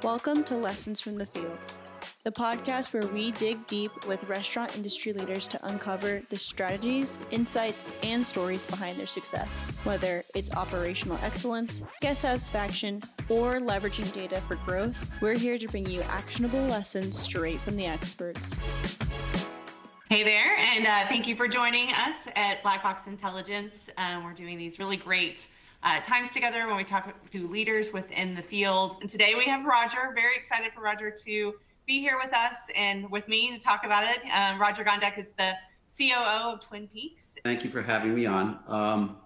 Welcome to Lessons from the Field, the podcast where we dig deep with restaurant industry leaders to uncover the strategies, insights, and stories behind their success. Whether it's operational excellence, guest satisfaction, or leveraging data for growth, we're here to bring you actionable lessons straight from the experts. Hey there, and thank you for joining us at Black Box Intelligence. We're doing these really great times together when we talk to leaders within the field. And today we have Roger. Very excited for Roger to be here with us and with me to talk about it. Roger Gondek is the COO of Twin Peaks. Thank you for having me on.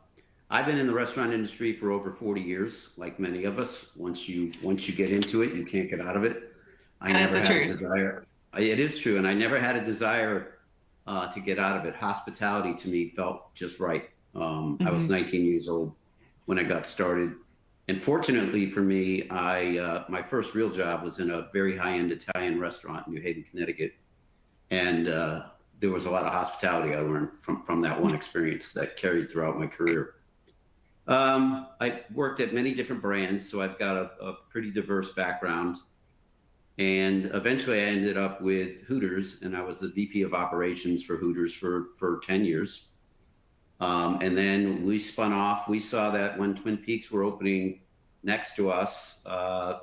I've been in the restaurant industry for over 40 years, like many of us. Once you get into it, you can't get out of it. I never had a desire. It is true, and I never had a desire to get out of it. Hospitality to me felt just right. I was 19 years old when I got started. And fortunately for me, my first real job was in a very high-end Italian restaurant in New Haven, Connecticut. And there was a lot of hospitality I learned from that one experience that carried throughout my career. I worked at many different brands, so I've got a pretty diverse background. And eventually I ended up with Hooters, and I was the VP of operations for Hooters for 10 years. And then we spun off. We saw that when Twin Peaks were opening next to us,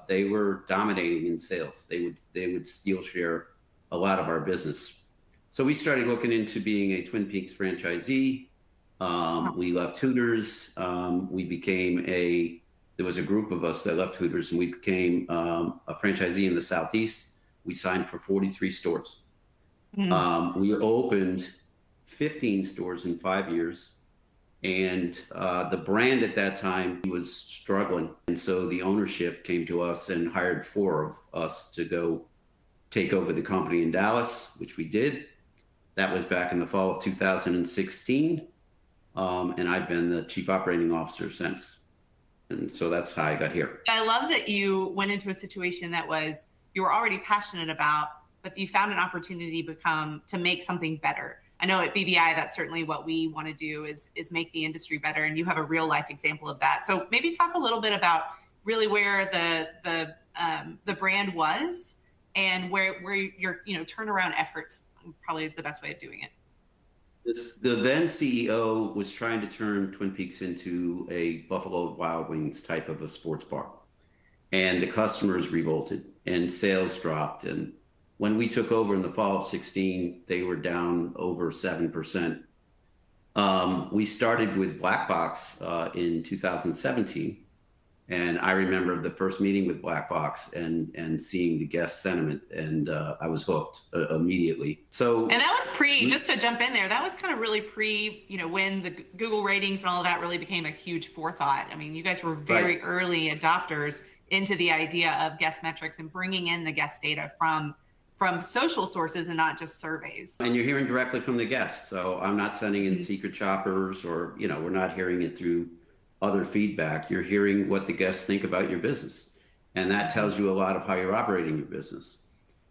they were dominating in sales. They would steal share a lot of our business. So we started looking into being a Twin Peaks franchisee. We left Hooters. There was a group of us that left Hooters, and we became a franchisee in the Southeast. We signed for 43 stores. We opened 15 stores in 5 years. And the brand at that time was struggling. And so the ownership came to us and hired 4 of us to go take over the company in Dallas, which we did. That was back in the fall of 2016. And I've been the chief operating officer since. And so that's how I got here. I love that you went into a situation that you were already passionate about, but you found an opportunity to make something better. I know at BBI, that's certainly what we want to do is make the industry better. And you have a real life example of that. So maybe talk a little bit about really where the brand was and where your turnaround efforts probably is the best way of doing it. The then CEO was trying to turn Twin Peaks into a Buffalo Wild Wings type of a sports bar. And the customers revolted and sales dropped. And when we took over in the fall of 16, they were down over 7%. We started with Black Box in 2017. And I remember the first meeting with Black Box and seeing the guest sentiment, and I was hooked immediately. And that was just to jump in there, that was kind of really when the Google ratings and all of that really became a huge forethought. I mean, you guys were very early adopters into the idea of guest metrics and bringing in the guest data from social sources and not just surveys. And you're hearing directly from the guests. So I'm not sending in secret shoppers or, we're not hearing it through other feedback. You're hearing what the guests think about your business. And that tells you a lot of how you're operating your business.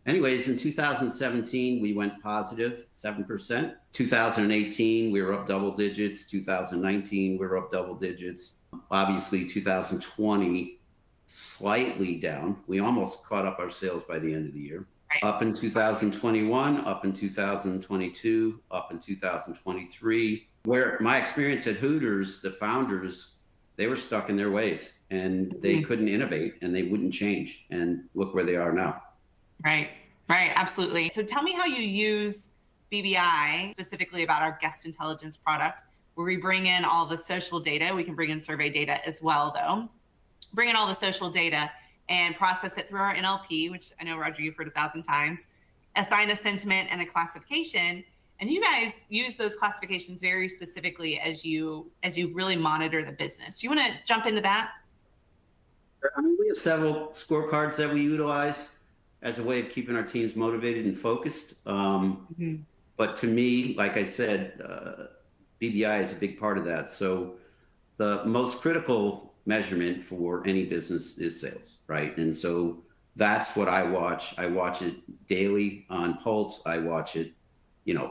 Anyways, in 2017, we went positive 7%. 2018, we were up double digits. 2019, we were up double digits. Obviously, 2020, slightly down. We almost caught up our sales by the end of the year. Right. Up in 2021, up in 2022, up in 2023. Where my experience at Hooters, the founders, they were stuck in their ways and they couldn't innovate and they wouldn't change. And look where they are now. Right, absolutely. So tell me how you use BBI, specifically about our guest intelligence product, where we bring in all the social data. We can bring in survey data as well, though. Bring in all the social data and process it through our NLP, which I know, Roger, you've heard 1,000 times, assign a sentiment and a classification. And you guys use those classifications very specifically as you really monitor the business. Do you want to jump into that? We have several scorecards that we utilize as a way of keeping our teams motivated and focused. But to me, like I said, BBI is a big part of that. So the most critical measurement for any business is sales, right? And so that's what I watch. I watch it daily on Pulse. I watch it.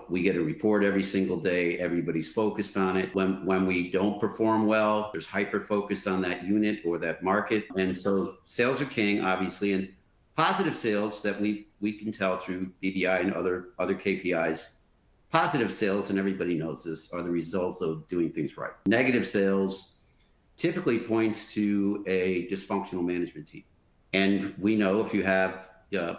We get a report every single day. Everybody's focused on it. When we don't perform well, there's hyper focus on that unit or that market. And so sales are king, obviously. And positive sales that we can tell through BBI and other KPIs. Positive sales, and everybody knows this, are the results of doing things right. Negative sales typically points to a dysfunctional management team. And we know if you have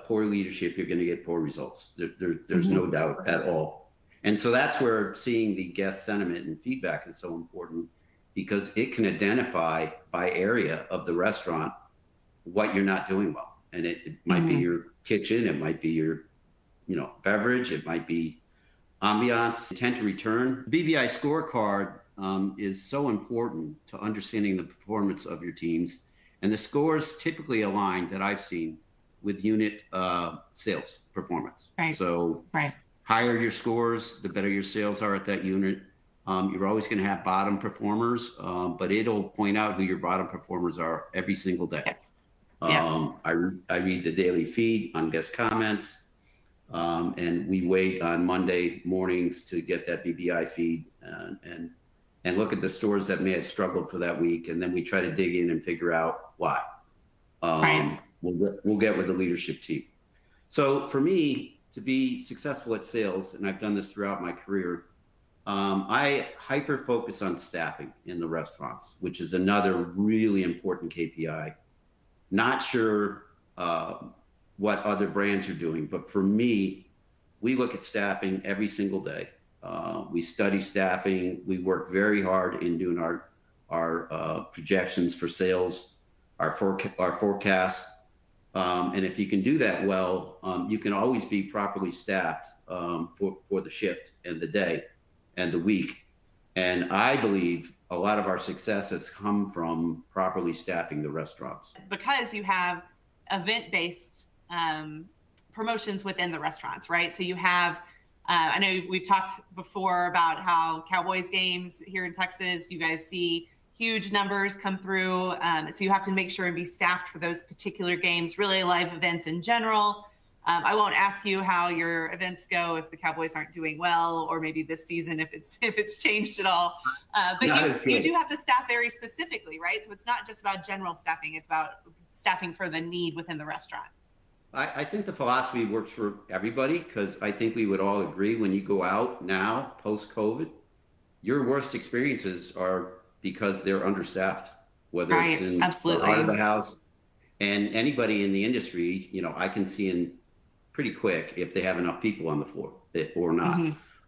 poor leadership, you're going to get poor results. There's no doubt at all. And so that's where seeing the guest sentiment and feedback is so important, because it can identify by area of the restaurant what you're not doing well. And it might be your kitchen, it might be your beverage, it might be ambiance, intent to return. BBI scorecard is so important to understanding the performance of your teams. And the scores typically align, that I've seen, with unit sales performance. Right. So higher your scores, the better your sales are at that unit. You're always going to have bottom performers, but it'll point out who your bottom performers are every single day. Yes. I read the daily feed on guest comments. And we wait on Monday mornings to get that BBI feed and look at the stores that may have struggled for that week, and then we try to dig in and figure out why. We'll get with the leadership team. So for me to be successful at sales, and I've done this throughout my career, I hyper focus on staffing in the restaurants, which is another really important KPI. Not sure what other brands are doing, but for me, we look at staffing every single day. We study staffing. We work very hard in doing our projections for sales, our forecast. And if you can do that well, you can always be properly staffed for the shift and the day and the week. And I believe a lot of our success has come from properly staffing the restaurants. Because you have event-based promotions within the restaurants, right? So you have, I know we've talked before about how Cowboys games here in Texas, you guys see huge numbers come through. So you have to make sure and be staffed for those particular games, really live events in general. I won't ask you how your events go if the Cowboys aren't doing well, or maybe this season if it's changed at all. But you do have to staff very specifically, right? So it's not just about general staffing; it's about staffing for the need within the restaurant. I think the philosophy works for everybody, because I think we would all agree when you go out now post-COVID, your worst experiences are because they're understaffed, whether it's in the heart of the house, and anybody in the industry. I can see in pretty quick if they have enough people on the floor or not.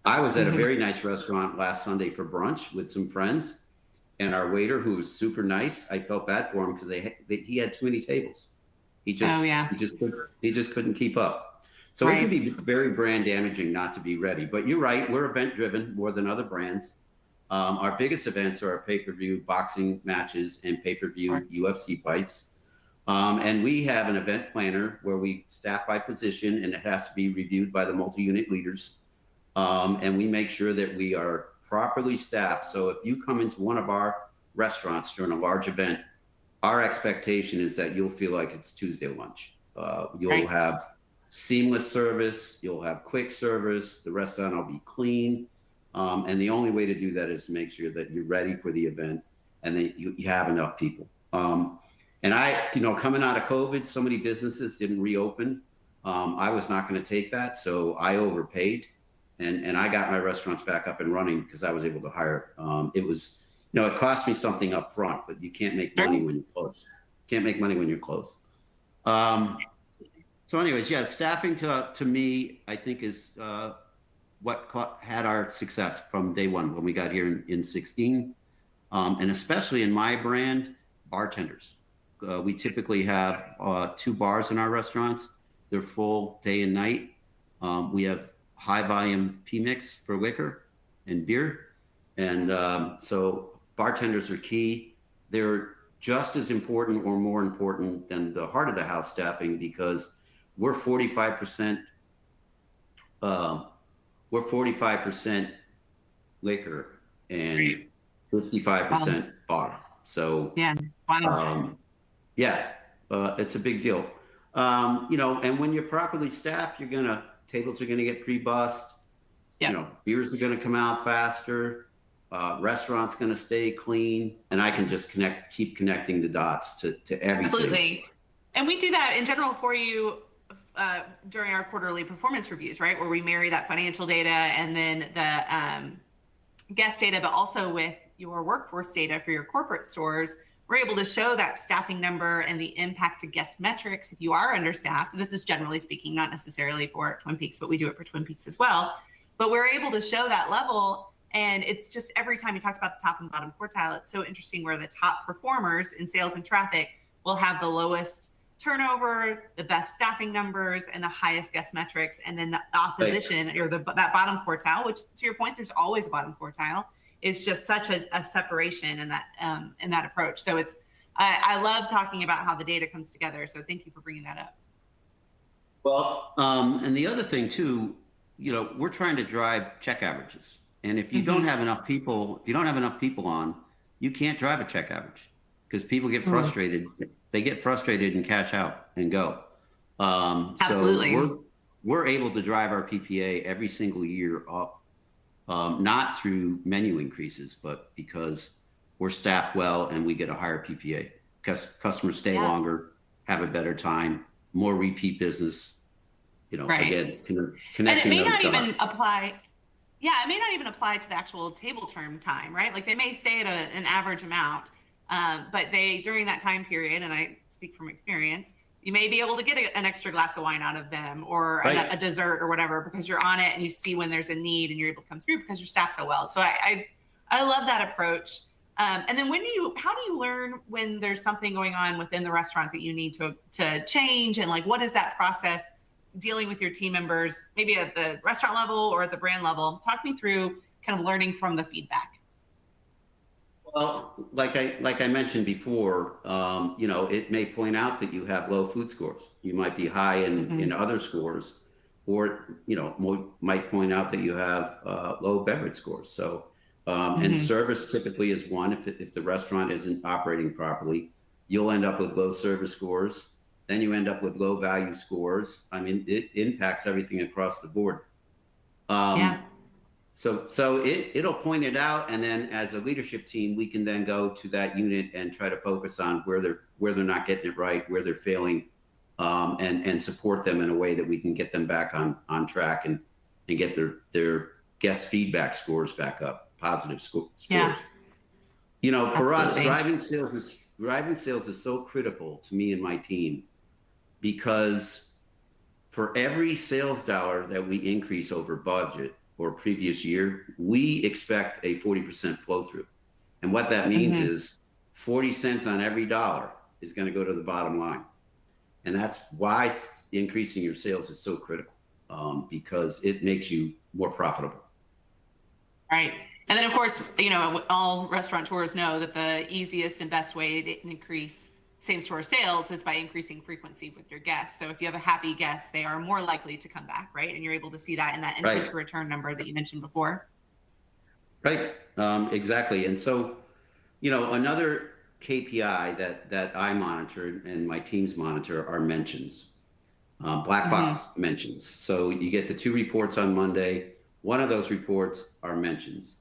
I was at a very nice restaurant last Sunday for brunch with some friends, and our waiter, who was super nice, I felt bad for him because he had too many tables. He just couldn't keep up. So it can be very brand damaging not to be ready. But you're right, we're event driven more than other brands. Our biggest events are our pay-per-view boxing matches and pay-per-view UFC fights. And we have an event planner where we staff by position, and it has to be reviewed by the multi-unit leaders. And we make sure that we are properly staffed. So if you come into one of our restaurants during a large event, our expectation is that you'll feel like it's Tuesday lunch. You'll have seamless service. You'll have quick service. The restaurant will be clean. And the only way to do that is to make sure that you're ready for the event and that you have enough people. And coming out of COVID, so many businesses didn't reopen. I was not going to take that. So I overpaid, and I got my restaurants back up and running because I was able to hire. It was, it cost me something up front, but you can't make money when you close. You can't make money when you're closed. So anyways, staffing to me, I think is what had our success from day one when we got here in 16. And especially in my brand, bartenders. We typically have 2 bars in our restaurants. They're full day and night. We have high volume P-mix for liquor and beer. And so bartenders are key. They're just as important or more important than the heart of the house staffing, because we're 45% liquor and 55% bar. So it's a big deal. And when you're properly staffed, tables are gonna get pre-bussed. Beers are gonna come out faster. Restaurant's gonna stay clean, and I can just keep connecting the dots to everything. Absolutely. And we do that in general for you during our quarterly performance reviews, right? Where we marry that financial data and then the guest data, but also with your workforce data for your corporate stores. We're able to show that staffing number and the impact to guest metrics if you are understaffed. This is generally speaking, not necessarily for Twin Peaks, but we do it for Twin Peaks as well. But we're able to show that level. And it's just every time you talked about the top and bottom quartile, it's so interesting where the top performers in sales and traffic will have the lowest turnover, the best staffing numbers, and the highest guest metrics. And then the opposition, right, or that bottom quartile, which to your point, there's always a bottom quartile, is just such a separation in that approach. So it's I love talking about how the data comes together. So thank you for bringing that up. Well, and the other thing too, we're trying to drive check averages. And if you don't have enough people, on, you can't drive a check average because people get frustrated. They get frustrated and cash out and go. Absolutely. So we're able to drive our PPA every single year up, not through menu increases, but because we're staffed well and we get a higher PPA because customers stay longer, have a better time, more repeat business. Right. Again, connecting and it may those not dots. even apply. Yeah, it may not even apply to the actual table term time, right? Like they may stay at an average amount, but during that time period, and I speak from experience, you may be able to get an extra glass of wine out of them or a dessert or whatever because you're on it and you see when there's a need and you're able to come through because you're staffed so well. So I love that approach. And then how do you learn when there's something going on within the restaurant that you need to change, and like what is that process? Dealing with your team members, maybe at the restaurant level or at the brand level? Talk me through kind of learning from the feedback. Well, like I mentioned before, it may point out that you have low food scores. You might be high in other scores, or might point out that you have low beverage scores. So, and service typically is one. If the restaurant isn't operating properly, you'll end up with low service scores. Then you end up with low value scores. I mean, it impacts everything across the board. So it'll point it out, and then as a leadership team, we can then go to that unit and try to focus on where they're not getting it right, where they're failing, and support them in a way that we can get them back on track and get their guest feedback scores back up, positive scores. Yeah. For us, driving sales is so critical to me and my team, because for every sales dollar that we increase over budget or previous year, we expect a 40% flow through. And what that means is 40 cents on every dollar is going to go to the bottom line. And that's why increasing your sales is so critical, because it makes you more profitable. Right. And then, of course, all restaurateurs know that the easiest and best way to increase same-store sales is by increasing frequency with your guests. So if you have a happy guest, they are more likely to come back, right? And you're able to see that in that intent to return number that you mentioned before. Right. Exactly. And so, another KPI that I monitor and my teams monitor are mentions, black box mentions. So you get the 2 reports on Monday. One of those reports are mentions.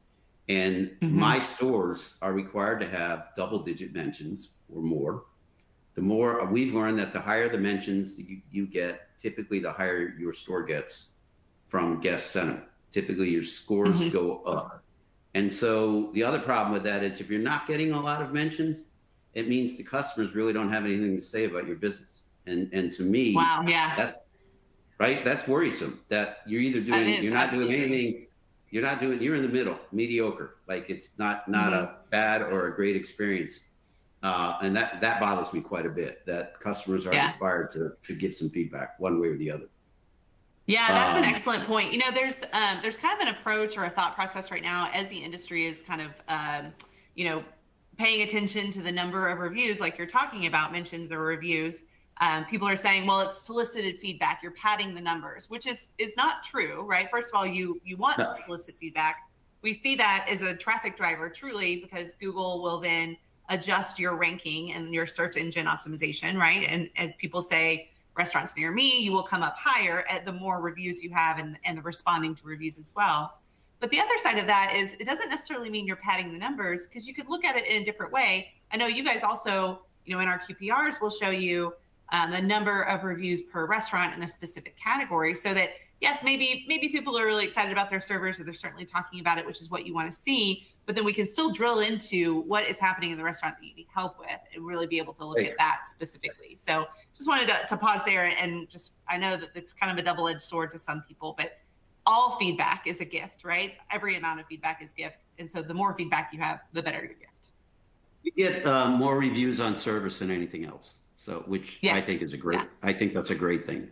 And my stores are required to have double-digit mentions or more. The more we've learned that the higher the mentions you get, typically the higher your store gets from guest sentiment. Typically your scores go up. And so the other problem with that is if you're not getting a lot of mentions, it means the customers really don't have anything to say about your business. And to me, that's worrisome, that you're either doing, you're not doing anything, you're in the middle, mediocre. Like it's not a bad or a great experience. And that bothers me quite a bit, that customers are inspired to give some feedback one way or the other. Yeah, that's an excellent point. There's kind of an approach or a thought process right now as the industry is kind of, paying attention to the number of reviews, like you're talking about, mentions or reviews. People are saying, well, it's solicited feedback. You're padding the numbers, which is not true, right? First of all, you want to solicit feedback. We see that as a traffic driver, truly, because Google will then adjust your ranking and your search engine optimization, right? And as people say, restaurants near me, you will come up higher at the more reviews you have and the responding to reviews as well. But the other side of that is it doesn't necessarily mean you're padding the numbers, because you could look at it in a different way. I know you guys also, in our QPRs, will show you the number of reviews per restaurant in a specific category, so that yes, maybe people are really excited about their servers, or they're certainly talking about it, which is what you want to see. But then we can still drill into what is happening in the restaurant that you need help with, and really be able to look at that specifically. So just wanted to pause there, and just, I know that it's kind of a double-edged sword to some people, but all feedback is a gift, right? Every amount of feedback is gift. And so the more feedback you have, the better your gift. You get more reviews on service than anything else. So, which yes. I think is I think that's a great thing.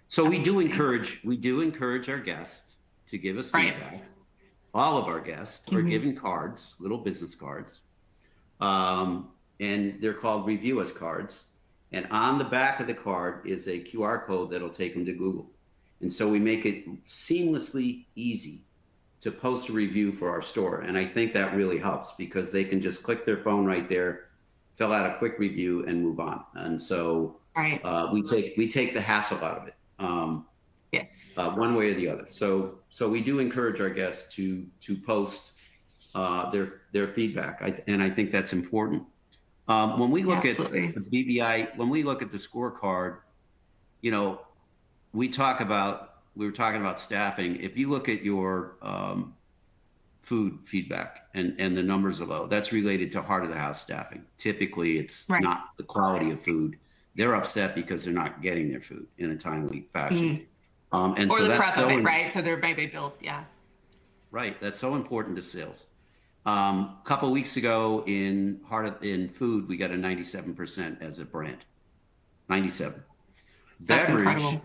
So we do encourage our guests to give us feedback. Right. All of our guests are given cards, little business cards, and they're called Review Us cards. And on the back of the card is a QR code that'll take them to Google. And so we make it seamlessly easy to post a review for our store. And I think that really helps, because they can just click their phone right there, fill out a quick review, and move on. And so we take the hassle out of it. Yes. One way or the other. So we do encourage our guests to post their feedback, and I think that's important. When we look at the BBI, when we look at the scorecard, you know, we were talking about staffing. If you look at your food feedback and the numbers are low, that's related to heart of the house staffing. Typically, it's not the quality of food. They're upset because they're not getting their food in a timely fashion. And or so the that's prep of it, right? So they're maybe built, Right, that's so important to sales. A couple of weeks ago in food, we got a 97% as a brand. 97. That's incredible.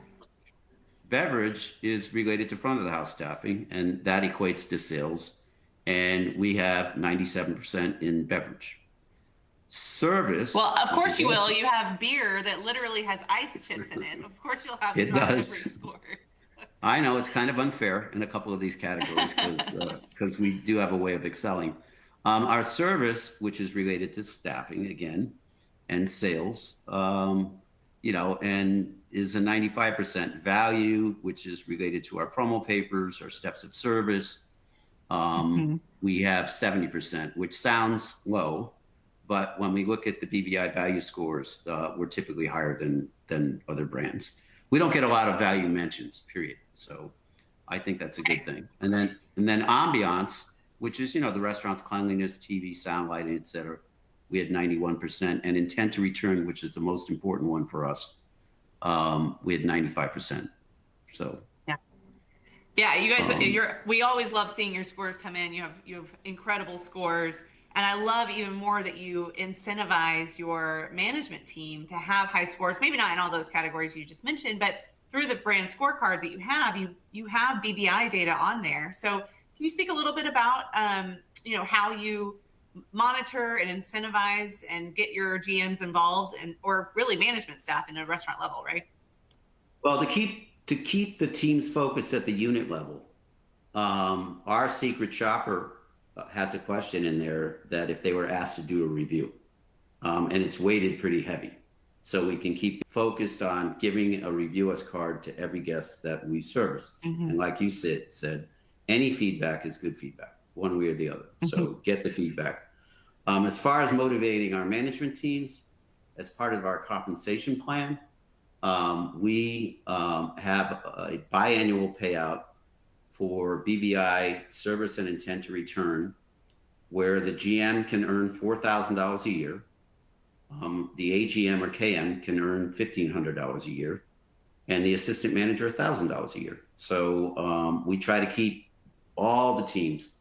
Beverage is related to front of the house staffing, and that equates to sales. And we have 97% in beverage. Service. Well, of course you will. You have beer that literally has ice chips in it. Of course you'll have beverage scores. I know it's kind of unfair in a couple of these categories because we do have a way of excelling. Our service, which is related to staffing again, and sales, you know, and is a 95%. Value, which is related to our promo papers, our steps of service. We have 70%, which sounds low, but when we look at the BBI value scores, we're typically higher than other brands. We don't get a lot of value mentions, period. So I think that's a good thing. And then ambiance, which is, you know, the restaurant's cleanliness, TV, sound, lighting, et cetera. We had 91%, and intent to return, which is the most important one for us. We had 95%. So yeah, you guys, we always love seeing your scores come in. You have incredible scores, and I love even more that you incentivize your management team to have high scores. Maybe not in all those categories you just mentioned, but through the brand scorecard that you have BBI data on there. So can you speak a little bit about you know, how you monitor and incentivize and get your GMs involved, and or really management staff in a restaurant level, right? Well, to keep the teams focused at the unit level, our secret shopper has a question in there that if they were asked to do a review, and it's weighted pretty heavy, so we can keep focused on giving a Review Us card to every guest that we service. And like you said, any feedback is good feedback, one way or the other. So get the feedback. As far as motivating our management teams, as part of our compensation plan, we have a biannual payout for BBI service and intent to return, where the GM can earn $4,000 a year. The AGM or KM can earn $1,500 a year, and the assistant manager $1,000 a year. So we try to keep all the teams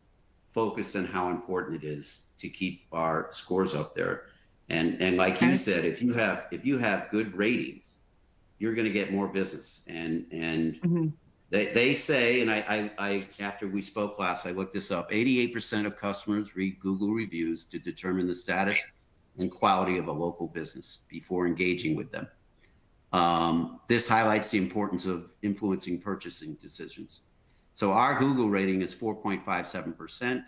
focused on how important it is to keep our scores up there. And like you said, if you have good ratings, you're going to get more business. And they say, and I after we spoke last, I looked this up. 88% of customers read Google reviews to determine the status and quality of a local business before engaging with them. This highlights the importance of influencing purchasing decisions. So our Google rating is 4.57%,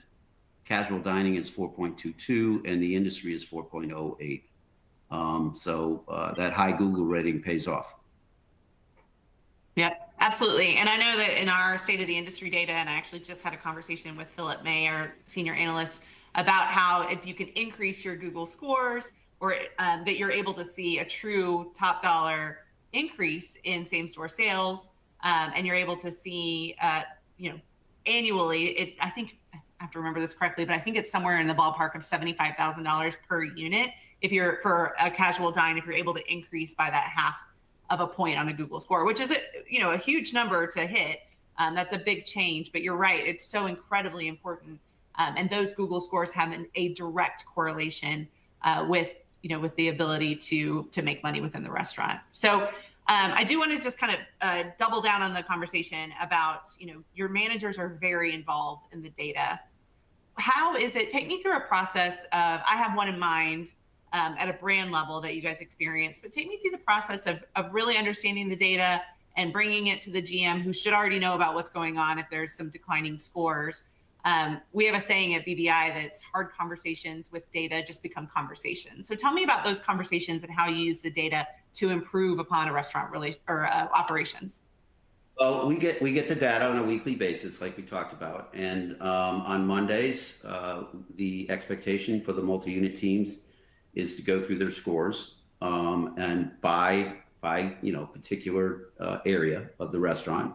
casual dining is 4.22, and the industry is 4.08. So that high Google rating pays off. Yep, absolutely. And I know that in our state of the industry data, and I actually just had a conversation with Philip May, our senior analyst, about how if you can increase your Google scores, or that you're able to see a true top dollar increase in same store sales, and you're able to see, annually, I think I have to remember this correctly, but I think it's somewhere in the ballpark of $75,000 per unit. If you're for a casual dine, if you're able to increase by that half of a point on a Google score, which is a huge number to hit. That's a big change, but you're right. It's so incredibly important. And those Google scores have a direct correlation with the ability to make money within the restaurant. So I do want to just kind of double down on the conversation about, your managers are very involved in the data. How is it? Take me through a process of, I have one in mind at a brand level that you guys experience, but take me through the process of really understanding the data and bringing it to the GM, who should already know about what's going on if there's some declining scores. We have a saying at BBI that's hard conversations with data just become conversations. So tell me about those conversations and how you use the data to improve upon a restaurant operations. Well, we get the data on a weekly basis, like we talked about, and on Mondays, the expectation for the multi-unit teams is to go through their scores and by particular area of the restaurant,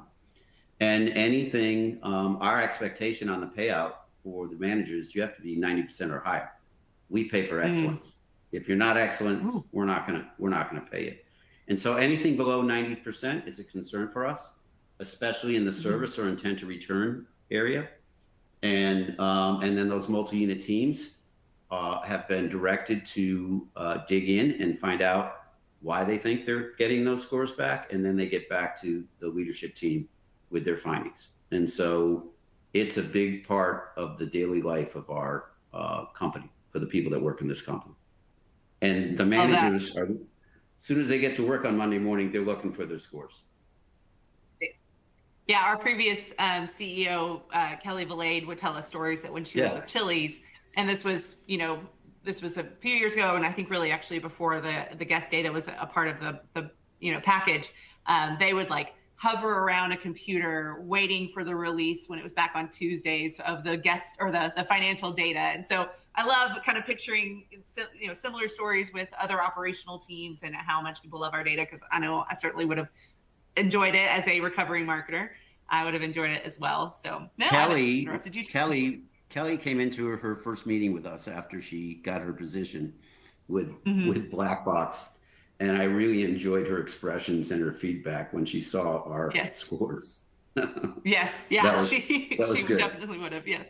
and anything. Our expectation on the payout for the managers, you have to be 90% or higher. We pay for excellence. If you're not excellent, we're not gonna pay it. And so anything below 90% is a concern for us, especially in the service or intent to return area. And then those multi-unit teams have been directed to dig in and find out why they think they're getting those scores back. And then they get back to the leadership team with their findings. And so it's a big part of the daily life of our company for the people that work in this company. And the managers are, as soon as they get to work on Monday morning, they're looking for their scores. Yeah, our previous CEO, Kelly Valade, would tell us stories that when she was with Chili's, and this was a few years ago, and I think really actually before the guest data was a part of the package, they would like hover around a computer waiting for the release when it was back on Tuesdays of the guest or the financial data. And so I love kind of picturing similar stories with other operational teams and how much people love our data, because I know I certainly would have enjoyed it as a recovering marketer. I would have enjoyed it as well. So Kelly came into her first meeting with us after she got her position with Black Box, and I really enjoyed her expressions and her feedback when she saw our scores. Yes, yeah, she good. Definitely would have. Yes,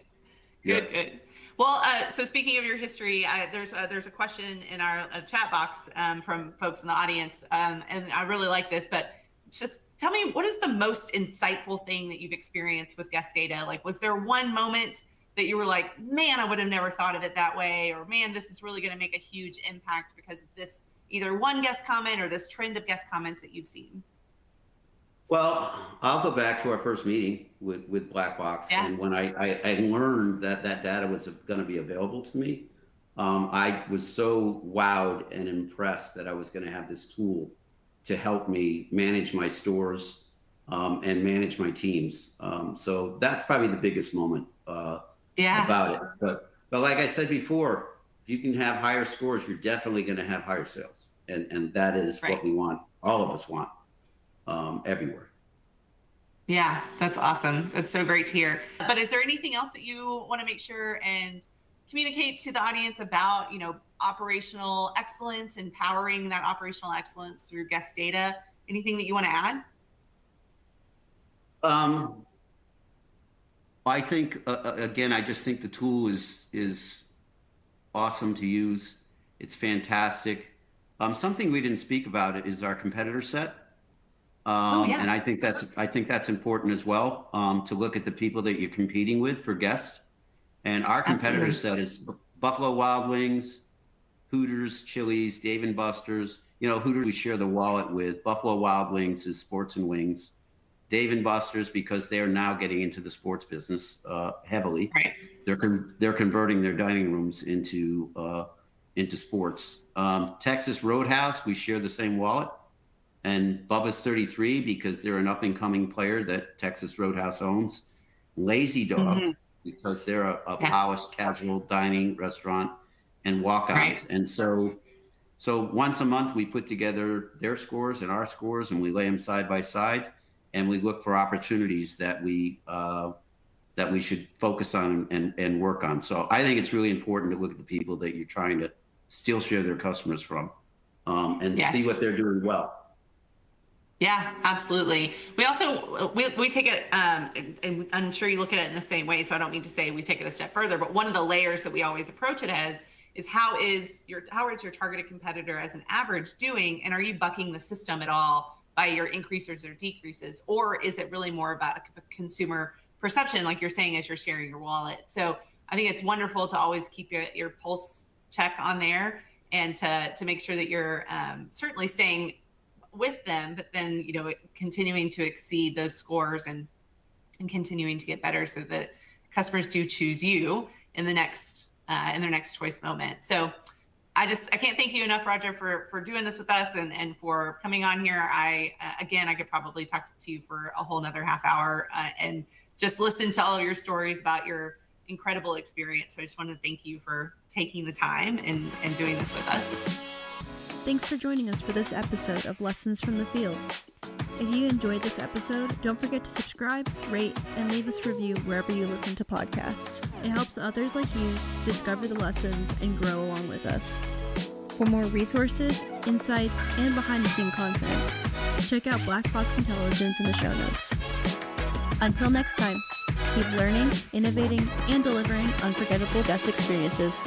good. Well, so speaking of your history, there's a question in our chat box from folks in the audience, and I really like this, but just tell me, what is the most insightful thing that you've experienced with guest data? Like, was there one moment that you were like, man, I would have never thought of it that way, or man, this is really going to make a huge impact because of this, either one guest comment or this trend of guest comments that you've seen? Well, I'll go back to our first meeting with Black Box. And when I learned that data was going to be available to me, I was so wowed and impressed that I was going to have this tool to help me manage my stores and manage my teams. So that's probably the biggest moment about it. But like I said before, if you can have higher scores, you're definitely going to have higher sales. And that is what we want. All of us want everywhere. Yeah, that's awesome. That's so great to hear. But is there anything else that you want to make sure and communicate to the audience about, operational excellence, empowering that operational excellence through guest data? Anything that you want to add? I think, again, I just think the tool is awesome to use. It's fantastic. Something we didn't speak about is our competitor set. And I think that's important as well, to look at the people that you're competing with for guests. And our competitor set is Buffalo Wild Wings, Hooters, Chili's, Dave & Buster's. Hooters we share the wallet with. Buffalo Wild Wings is sports and wings. Dave & Buster's, because they are now getting into the sports business heavily. Right. They're converting their dining rooms into sports. Texas Roadhouse, we share the same wallet. And Bubba's 33, because they're an up-and-coming player that Texas Roadhouse owns. Lazy Dog, because they're a polished casual dining restaurant, and Walk-Ons. Right. And so So once a month, we put together their scores and our scores, and we lay them side by side, and we look for opportunities that we should focus on and work on. So I think it's really important to look at the people that you're trying to steal share their customers from, and see what they're doing well. Yeah, absolutely. We also, we take it, and I'm sure you look at it in the same way, so I don't mean to say we take it a step further, but one of the layers that we always approach it as is how is your targeted competitor as an average doing, and are you bucking the system at all by your increases or decreases, or is it really more about a consumer perception, like you're saying, as you're sharing your wallet? So I think it's wonderful to always keep your pulse check on there, and to make sure that you're certainly staying with them, but then, you know, continuing to exceed those scores and continuing to get better so that customers do choose you in the next in their next choice moment. So I can't thank you enough, Roger, for doing this with us and for coming on here. I could probably talk to you for a whole nother half hour and just listen to all of your stories about your incredible experience. So I just want to thank you for taking the time and doing this with us. Thanks for joining us for this episode of Lessons from the Field. If you enjoyed this episode, don't forget to subscribe, rate, and leave us a review wherever you listen to podcasts. It helps others like you discover the lessons and grow along with us. For more resources, insights, and behind-the-scenes content, check out Black Box Intelligence in the show notes. Until next time, keep learning, innovating, and delivering unforgettable guest experiences.